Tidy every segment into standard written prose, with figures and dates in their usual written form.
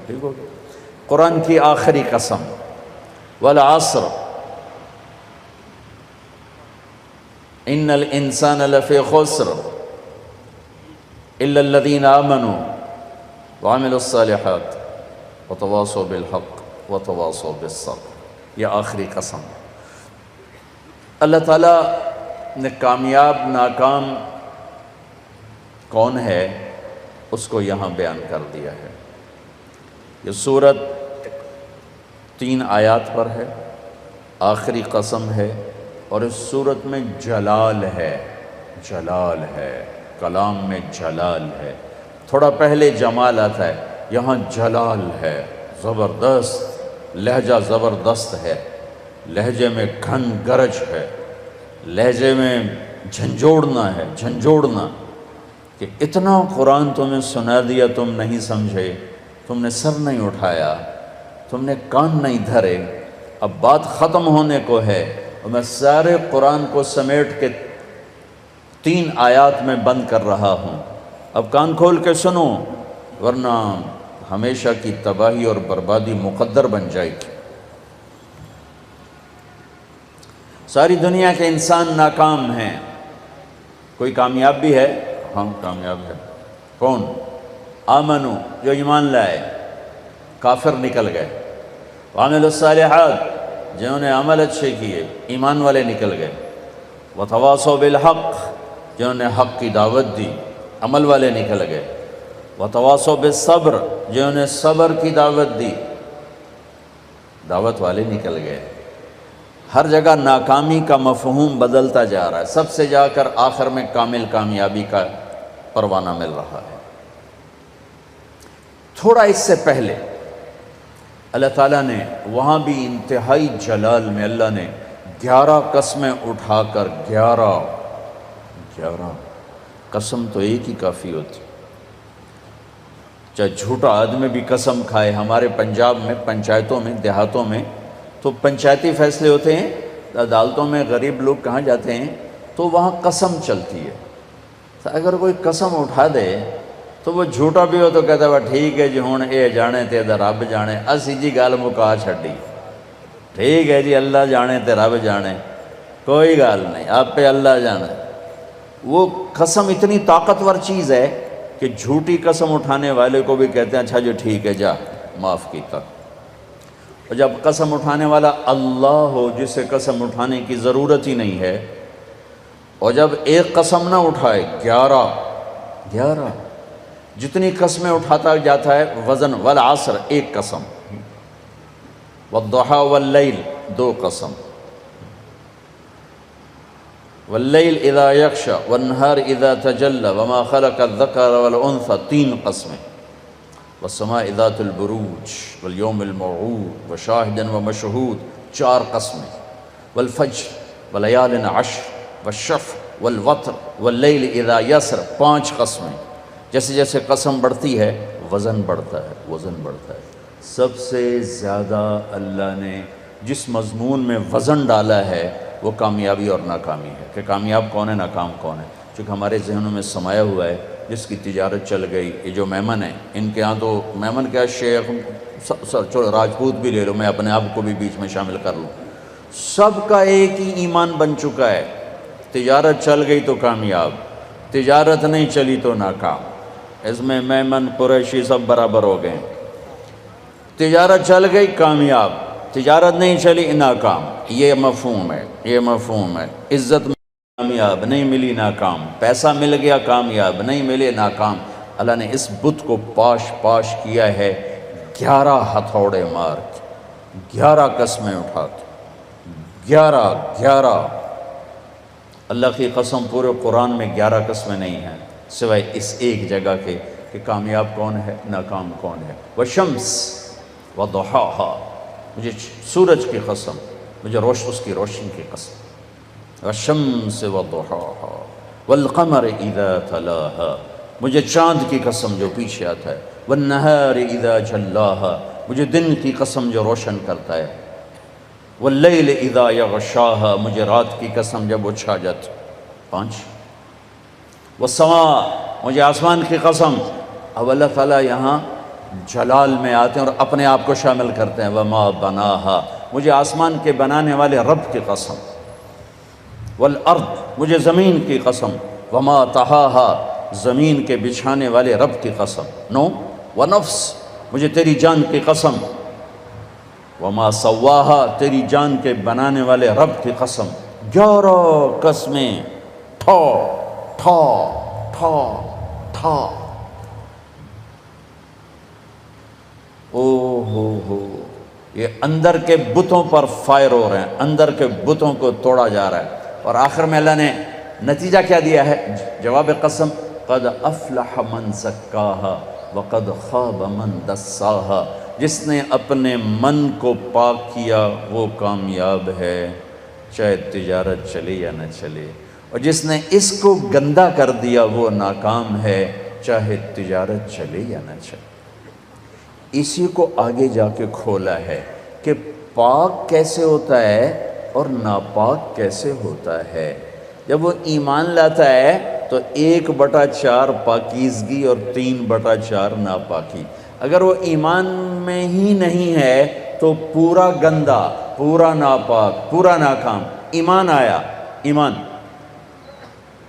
ٹھیک ہو گیا۔ قرآن کی آخری قسم، والعصر ان الانسان لفی خسر الا الذین آمنوا وعملوا الصالحات وتواصوا بالحق وتواصوا بالصبر۔ یہ آخری قسم۔ اللہ تعالیٰ نے کامیاب ناکام کون ہے اس کو یہاں بیان کر دیا ہے۔ یہ سورت 3 آیات پر ہے، آخری قسم ہے، اور اس سورت میں جلال ہے، جلال ہے، کلام میں جلال ہے۔ تھوڑا پہلے جمال آتا ہے، یہاں جلال ہے، زبردست لہجہ، زبردست ہے، لہجے میں گھن گرج ہے، لہجے میں جھنجھوڑنا ہے، جھنجھوڑنا کہ اتنا قرآن تمہیں سنا دیا، تم نہیں سمجھے، تم نے سر نہیں اٹھایا، تم نے کان نہیں دھرے، اب بات ختم ہونے کو ہے، اور میں سارے قرآن کو سمیٹ کے 3 آیات میں بند کر رہا ہوں۔ اب کان کھول کے سنو، ورنہ ہمیشہ کی تباہی اور بربادی مقدر بن جائے گی۔ ساری دنیا کے انسان ناکام ہیں، کوئی کامیاب بھی ہے؟ ہاں کامیاب ہے۔ کون؟ آمنو، جو ایمان لائے، کافر نکل گئے، وعملوا الصالحات، جنہوں نے عمل اچھے کیے، ایمان والے نکل گئے، وتواصوا بالحق، جنہوں نے حق کی دعوت دی، عمل والے نکل گئے، وتواصوا بالصبر، جنہوں نے صبر کی دعوت دی، دعوت والے نکل گئے۔ ہر جگہ ناکامی کا مفہوم بدلتا جا رہا ہے، سب سے جا کر آخر میں کامل کامیابی کا پروانہ مل رہا ہے۔ تھوڑا اس سے پہلے اللہ تعالیٰ نے وہاں بھی انتہائی جلال میں اللہ نے 11 قسمیں اٹھا کر 11 قسم تو ایک ہی کافی ہوتی، چاہے جھوٹا آدمی بھی قسم کھائے۔ ہمارے پنجاب میں پنچایتوں میں دیہاتوں میں تو پنچایتی فیصلے ہوتے ہیں، عدالتوں میں غریب لوگ کہاں جاتے ہیں تو وہاں قسم چلتی ہے۔ اگر کوئی قسم اٹھا دے تو وہ جھوٹا بھی ہو تو کہتا ہے وہ ٹھیک ہے جی ہوں اے جانے تے رب جانے، اسی جی گل مکا چھڈی، ٹھیک ہے جی اللہ جانے تے رب جانے، کوئی گل نہیں، آپ پہ اللہ جانے۔ وہ قسم اتنی طاقتور چیز ہے کہ جھوٹی قسم اٹھانے والے کو بھی کہتے ہیں اچھا جی ٹھیک ہے جا معاف کیتا۔ اور جب قسم اٹھانے والا اللہ ہو جسے قسم اٹھانے کی ضرورت ہی نہیں ہے، اور جب ایک قسم نہ اٹھائے 11 جتنی قسمیں اٹھاتا جاتا ہے وزن، والعصر ایک قسم، والضحى واللیل 2 قسم، واللیل اذا یغشی والنہار اذا تجلی وما خلق الذکر والانثى 3 قسمیں، والسماء ذات البروج والیوم الموعود وشاہد ومشہود 4 قسمیں، والفجر ولیال عشر والشفع والوتر واللیل اذا یسر 5 قسمیں۔ جیسے جیسے قسم بڑھتی ہے وزن بڑھتا ہے، وزن بڑھتا ہے۔ سب سے زیادہ اللہ نے جس مضمون میں وزن ڈالا ہے وہ کامیابی اور ناکامی ہے، کہ کامیاب کون ہے، ناکام کون ہے۔ چونکہ ہمارے ذہنوں میں سمایا ہوا ہے جس کی تجارت چل گئی، یہ جو میمن ہیں ان کے ہاں تو میمن کیا شیخ، چلو راجپوت بھی لے لو، میں اپنے آپ کو بھی بیچ میں شامل کر لوں، سب کا ایک ہی ایمان بن چکا ہے، تجارت چل گئی تو کامیاب، تجارت نہیں چلی تو ناکام۔ اس میں میمن قریشی سب برابر ہو گئے، تجارت چل گئی کامیاب، تجارت نہیں چلی ناکام۔ یہ مفہوم ہے، یہ مفہوم ہے۔ عزت کامیاب نہیں ملی ناکام، پیسہ مل گیا کامیاب نہیں ملے ناکام۔ اللہ نے اس بت کو پاش کیا ہے 11 ہتھوڑے مار کے، 11 قسمیں اٹھا کے، 11 اللہ کی قسم پورے قرآن میں 11 قسمیں نہیں ہیں سوائے اس ایک جگہ کے کہ کامیاب کون ہے، ناکام کون ہے۔ والشمس وضحاها، مجھے سورج کی قسم، مجھے اس کی روشنی کی قسم، والشمس وضحاها والقمر اذا تلاها، مجھے چاند کی قسم جو پیچھے آتا ہے، والنہار اذا جلاها، مجھے دن کی قسم جو روشن کرتا ہے، واللیل اذا یغشاها، مجھے رات کی قسم جب وہ چھا جاتی، 5۔ والسماء، مجھے آسمان کی قسم۔ اب اللہ تعالیٰ یہاں جلال میں آتے ہیں اور اپنے آپ کو شامل کرتے ہیں. وما بناہا، مجھے آسمان کے بنانے والے رب کی قسم. والارض، مجھے زمین کی قسم. وما طحاہا، زمین کے بچھانے والے رب کی قسم. نو، ونفس، مجھے تیری جان کی قسم. وما سواہا، تیری جان کے بنانے والے رب کی قسم. 11 قسمیں، ٹھا ٹھا ٹھا ٹھا. او ہو، یہ اندر کے بتوں پر فائر ہو رہے ہیں، اندر کے بتوں کو توڑا جا رہا ہے. اور آخر میں اللہ نے نتیجہ کیا دیا ہے؟ جواب قسم، قد افلح من زکاہا وقد خاب من دساہا. جس نے اپنے من کو پاک کیا وہ کامیاب ہے، چاہے تجارت چلے یا نہ چلے. اور جس نے اس کو گندا کر دیا وہ ناکام ہے، چاہے تجارت چلے یا نہ چلے. اسی کو آگے جا کے کھولا ہے کہ پاک کیسے ہوتا ہے اور ناپاک کیسے ہوتا ہے. جب وہ ایمان لاتا ہے تو 1/4 پاکیزگی اور 3/4 ناپاکی. اگر وہ ایمان میں ہی نہیں ہے تو پورا گندا، پورا ناپاک، پورا ناکام. ایمان آیا، ایمان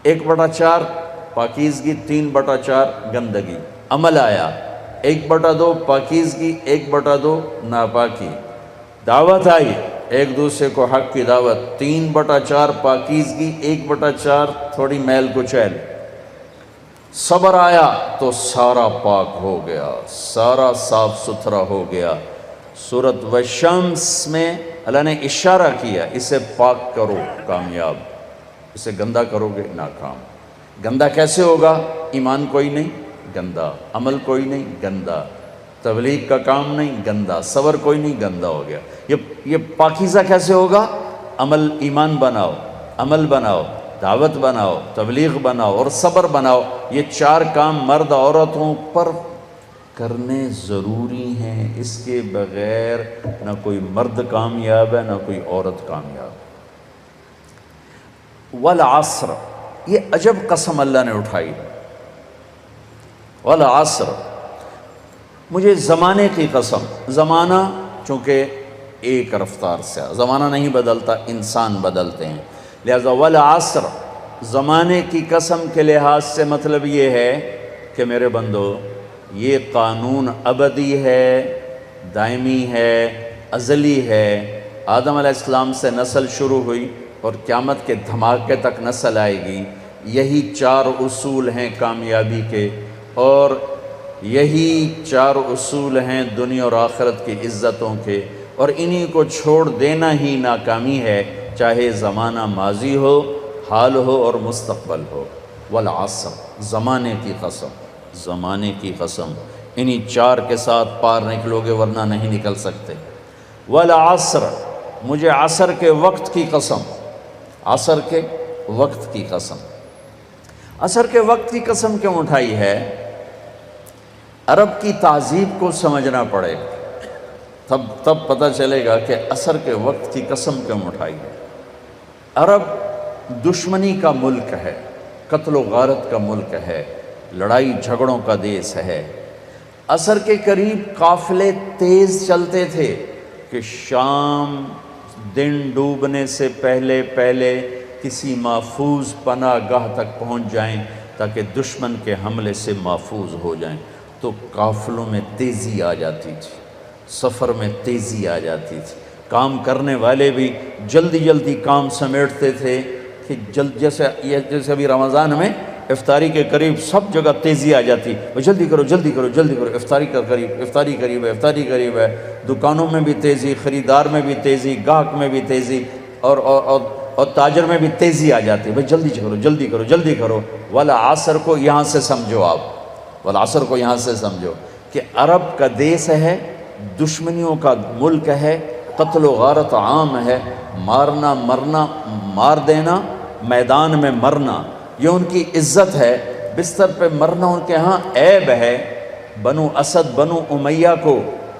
1/4 پاکیزگی، 3/4 گندگی. عمل آیا 1/2 پاکیزگی، 1/2 ناپاکی. دعوت آئی، ایک دوسرے کو حق کی دعوت، 3/4 پاکیزگی، 1/4 تھوڑی میل کچیل. صبر آیا تو سارا پاک ہو گیا، سارا صاف ستھرا ہو گیا. سورۃ والشمس میں اللہ نے اشارہ کیا، اسے پاک کرو کامیاب، اسے گندا کرو گے ناکام. گندا کیسے ہوگا؟ ایمان کوئی نہیں، گندا. عمل کوئی نہیں، گندا. تبلیغ کا کام نہیں، گندا. صبر کوئی نہیں، گندا ہو گیا. یہ پاکیزہ کیسے ہوگا؟ عمل، ایمان بناؤ، عمل بناؤ، دعوت بناؤ، تبلیغ بناؤ اور صبر بناؤ. یہ 4 کام مرد عورتوں پر کرنے ضروری ہیں. اس کے بغیر نہ کوئی مرد کامیاب ہے، نہ کوئی عورت کامیاب. والعصر، یہ عجب قسم اللہ نے اٹھائی. والعصر، مجھے زمانے کی قسم. زمانہ چونکہ ایک رفتار سے، زمانہ نہیں بدلتا، انسان بدلتے ہیں. لہذا والعصر، زمانے کی قسم کے لحاظ سے مطلب یہ ہے کہ میرے بندو، یہ قانون ابدی ہے، دائمی ہے، ازلی ہے. آدم علیہ السلام سے نسل شروع ہوئی اور قیامت کے دھماکے تک نسل آئے گی. یہی 4 اصول ہیں کامیابی کے، اور یہی 4 اصول ہیں دنیا اور آخرت کی عزتوں کے. اور انہی کو چھوڑ دینا ہی ناکامی ہے، چاہے زمانہ ماضی ہو، حال ہو اور مستقبل ہو. والعصر، زمانے کی قسم، زمانے کی قسم. انہی 4 کے ساتھ پار نکلو گے ورنہ نہیں نکل سکتے. والعصر، مجھے عصر کے وقت کی قسم. عصر کے وقت کی قسم. عصر کے وقت کی قسم کیوں اٹھائی ہے؟ عرب کی تہذیب کو سمجھنا پڑے، تب پتہ چلے گا کہ عصر کے وقت کی قسم کیوں اٹھائی ہے. عرب دشمنی کا ملک ہے، قتل و غارت کا ملک ہے، لڑائی جھگڑوں کا دیس ہے. عصر کے قریب قافلے تیز چلتے تھے کہ شام دن ڈوبنے سے پہلے کسی محفوظ پناہ گاہ تک پہنچ جائیں تاکہ دشمن کے حملے سے محفوظ ہو جائیں. تو قافلوں میں تیزی آ جاتی تھی، سفر میں تیزی آ جاتی تھی. کام کرنے والے بھی جلدی کام سمیٹتے تھے کہ جیسے ابھی رمضان میں افطاری کے قریب سب جگہ تیزی آ جاتی. جلدی کرو، افطاری قریب ہے. دکانوں میں بھی تیزی، خریدار میں بھی تیزی، گاہک میں بھی تیزی، اور تاجر میں بھی تیزی آ جاتی. جلدی کرو. والعصر کو یہاں سے سمجھو، آپ والعصر کو یہاں سے سمجھو کہ عرب کا دیس ہے، دشمنیوں کا ملک ہے، قتل و غارت عام ہے، مارنا مرنا، مار دینا، میدان میں مرنا، یہ ان کی عزت ہے. بستر پہ مرنا ان کے ہاں عیب ہے. بنو اسد، بنو امیہ کو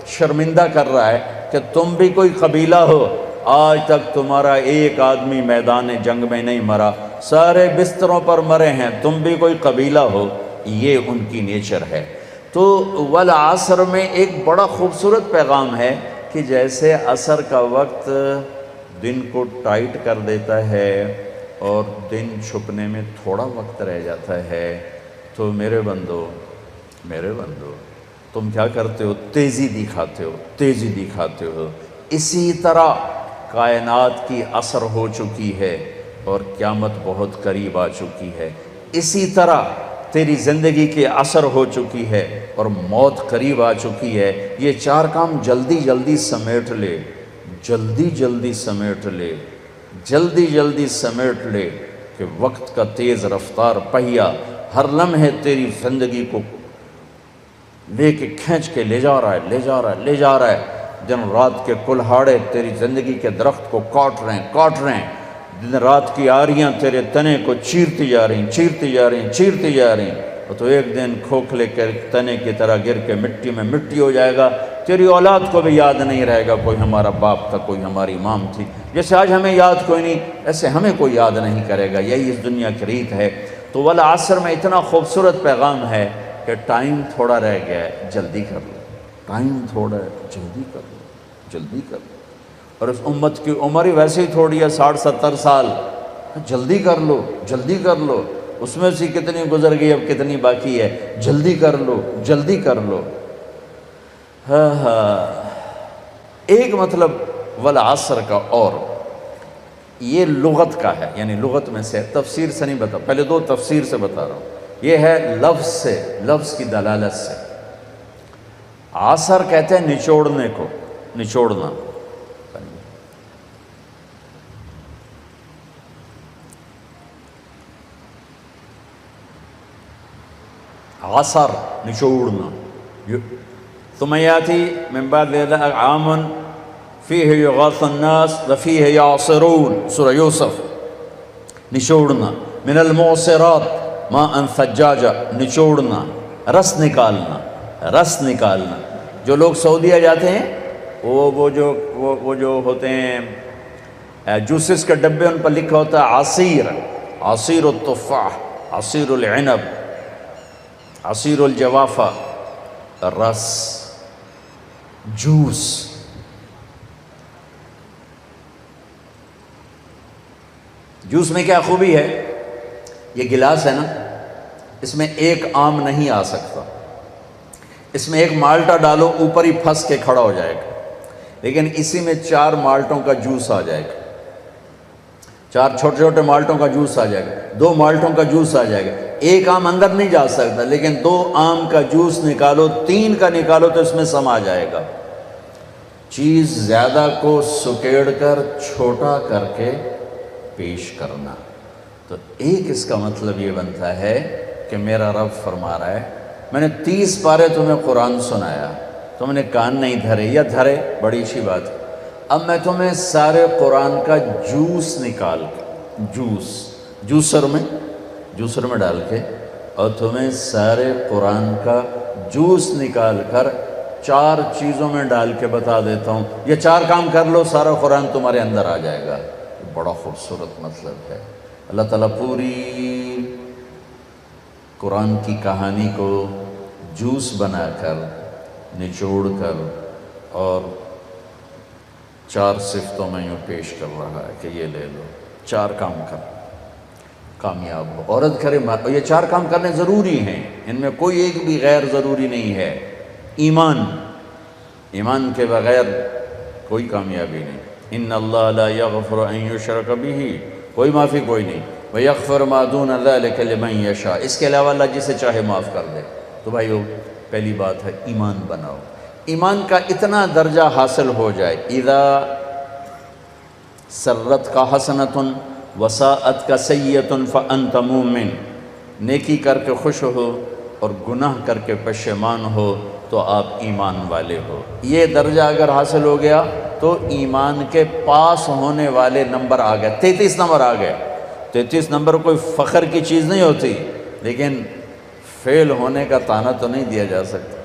شرمندہ کر رہا ہے کہ تم بھی کوئی قبیلہ ہو، آج تک تمہارا ایک آدمی میدان جنگ میں نہیں مرا، سارے بستروں پر مرے ہیں، تم بھی کوئی قبیلہ ہو. یہ ان کی نیچر ہے. تو والعصر میں ایک بڑا خوبصورت پیغام ہے کہ جیسے عصر کا وقت دن کو ٹائٹ کر دیتا ہے اور دن چھپنے میں تھوڑا وقت رہ جاتا ہے، تو میرے بندو تم کیا کرتے ہو؟ تیزی دکھاتے ہو۔ اسی طرح کائنات کی عصر ہو چکی ہے اور قیامت بہت قریب آ چکی ہے، اسی طرح تیری زندگی کی عصر ہو چکی ہے اور موت قریب آ چکی ہے۔ یہ چار کام جلدی جلدی سمیٹ لے کہ وقت کا تیز رفتار پہیہ ہر لمحے تیری زندگی کو لے کے کھینچ کے لے جا رہا ہے۔ دن رات کے کلہاڑے تیری زندگی کے درخت کو کاٹ رہے ہیں، دن رات کی آریاں تیرے تنے کو چیرتی جا رہی ہیں، اور تو ایک دن کھوکھلے کے تنے کی طرح گر کے مٹی میں مٹی ہو جائے گا۔ تیری اولاد کو بھی یاد نہیں رہے گا کوئی ہمارا باپ تھا، کوئی ہماری مام تھی۔ جیسے آج ہمیں یاد کوئی نہیں، ایسے ہمیں کوئی یاد نہیں کرے گا۔ یہی اس دنیا کی ریت ہے۔ تو والعصر میں اتنا خوبصورت پیغام ہے کہ ٹائم تھوڑا رہ گیا ہے، جلدی کر لو۔ جلدی کر لو۔ اور اس امت کی عمر ہی ویسے ہی تھوڑی ہے، 60-70 سال۔ جلدی کر لو۔ اس میں سے کتنی گزر گئی، اب کتنی باقی ہے؟ جلدی کر لو۔ ایک مطلب والعصر کا، اور یہ لغت کا ہے، یعنی لغت میں سے، تفسیر سے نہیں بتا، پہلے دو تفسیر سے بتا رہا ہوں۔ یہ ہے لفظ سے، لفظ کی دلالت سے۔ عصر کہتے ہیں نچوڑنے کو، نچوڑنا۔ عصر نچوڑنا۔ ثم یاتی من بعد ذلك عام فیہ یغاث الناس وفیہ یعصرون، سورہ یوسف۔ نچوڑنا۔ من المعصرات ماء ثجاجا، نچوڑنا، رس نکالنا۔ جو لوگ سعودیہ جاتے ہیں وہ جو ہوتے ہیں جوسز کے ڈبے، ان پر لکھا ہوتا ہے عصیر التفاح، عصیر العنب، عصیر الجوافہ، رس، جوس۔ جوس میں کیا خوبی ہے؟ یہ گلاس ہے نا، اس میں ایک آم نہیں آ سکتا، اس میں ایک مالٹا ڈالو اوپر ہی پھنس کے کھڑا ہو جائے گا، لیکن اسی میں 4 مالٹوں کا جوس آ جائے گا، 4 چھوٹے چھوٹے مالٹوں کا جوس آ جائے گا، 2 مالٹوں کا جوس آ جائے گا۔ ایک آم اندر نہیں جا سکتا، لیکن 2 آم کا جوس نکالو، 3 کا نکالو تو اس میں سما جائے گا۔ چیز زیادہ کو سکیڑ کر چھوٹا کر کے پیش کرنا، تو ایک اس کا مطلب یہ بنتا ہے کہ میرا رب فرما رہا ہے میں نے 30 پارے تمہیں قرآن سنایا، تم نے کان نہیں دھرے، یا دھرے بڑی اچھی بات ہے، اب میں تمہیں سارے قرآن کا جوس نکال کے، جوسر میں ڈال کے، اور تمہیں سارے قرآن کا جوس نکال کر 4 چیزوں میں ڈال کے بتا دیتا ہوں، یہ 4 کام کر لو، سارا قرآن تمہارے اندر آ جائے گا۔ بڑا خوبصورت مطلب ہے۔ اللہ تعالیٰ پوری قرآن کی کہانی کو جوس بنا کر، نچوڑ کر، اور 4 صفتوں میں یوں پیش کر رہا ہے کہ یہ لے لو، 4 کام کر، کامیاب ہو۔ عورت کرے، یہ 4 کام کرنے ضروری ہیں، ان میں کوئی ایک بھی غیر ضروری نہیں ہے۔ ایمان کے بغیر کوئی کامیابی نہیں۔ ان اللہ لا یغفر ان یشرک بہ، کوئی معافی کوئی نہیں، ویغفر ما دون ذلک لمن یشاء، اس کے علاوہ اللہ جسے چاہے معاف کر دے۔ تو بھائیو، پہلی بات ہے ایمان بناؤ۔ ایمان کا اتنا درجہ حاصل ہو جائے، اذا سرت کا حسنۃ وساءت کا سیئۃ فانت مومن، نیکی کر کے خوش ہو اور گناہ کر کے پشیمان ہو تو آپ ایمان والے ہو۔ یہ درجہ اگر حاصل ہو گیا تو ایمان کے پاس ہونے والے نمبر آ گئے، 33 نمبر آ گئے۔ 33 نمبر کوئی فخر کی چیز نہیں ہوتی، لیکن فیل ہونے کا طعنہ تو نہیں دیا جا سکتا۔